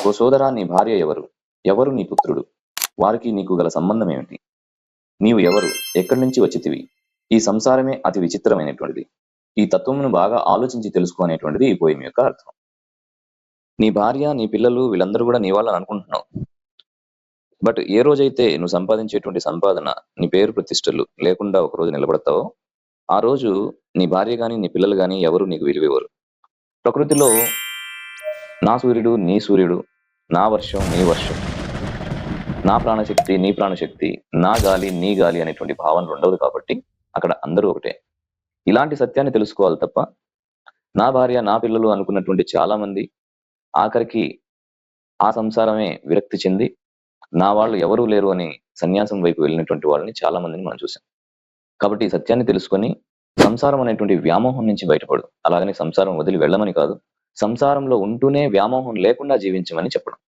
ఓ సోదరా, నీ భార్య ఎవరు? ఎవరు నీ పుత్రుడు? వారికి నీకు గల సంబంధం ఏమిటి? నీవు ఎవరు? ఎక్కడి నుంచి వచ్చితివి? ఈ సంసారమే అతి విచిత్రమైనటువంటిది. ఈ తత్వమును బాగా ఆలోచించి తెలుసుకో అనేటువంటిది ఈ పోయం యొక్క అర్థం. నీ భార్య, నీ పిల్లలు వీళ్ళందరూ కూడా నీ వాళ్ళని అనుకుంటున్నావు. బట్ ఏ రోజైతే నువ్వు సంపాదించేటువంటి సంపాదన, నీ పేరు ప్రతిష్టలు లేకుండా ఒక రోజు నిలబడతావో, ఆ రోజు నీ భార్య గాని, నీ పిల్లలు గాని ఎవరు నీకు విలువివ్వరు. ప్రకృతిలో నా సూర్యుడు, నీ సూర్యుడు, నా వర్షం, నీ వర్షం, నా ప్రాణశక్తి, నీ ప్రాణశక్తి, నా గాలి, నీ గాలి అనేటువంటి భావనలు ఉండవు కాబట్టి అక్కడ అందరూ ఒకటే. ఇలాంటి సత్యాన్ని తెలుసుకోవాలి తప్ప, నా భార్య, నా పిల్లలు అనుకున్నటువంటి చాలా మంది ఆఖరికి ఆ సంసారమే విరక్తి చెంది, నా వాళ్ళు ఎవరూ లేరు అని సన్యాసం వైపు వెళ్ళినటువంటి వాళ్ళని చాలా మందిని మనం చూసాం. కాబట్టి ఈ సత్యాన్ని తెలుసుకొని సంసారం అనేటువంటి వ్యామోహం నుంచి బయటపడు. అలాగని సంసారం వదిలి వెళ్ళమని కాదు, సంసారంలో ఉంటూనే వ్యామోహం లేకుండా జీవించమని చెప్పడం.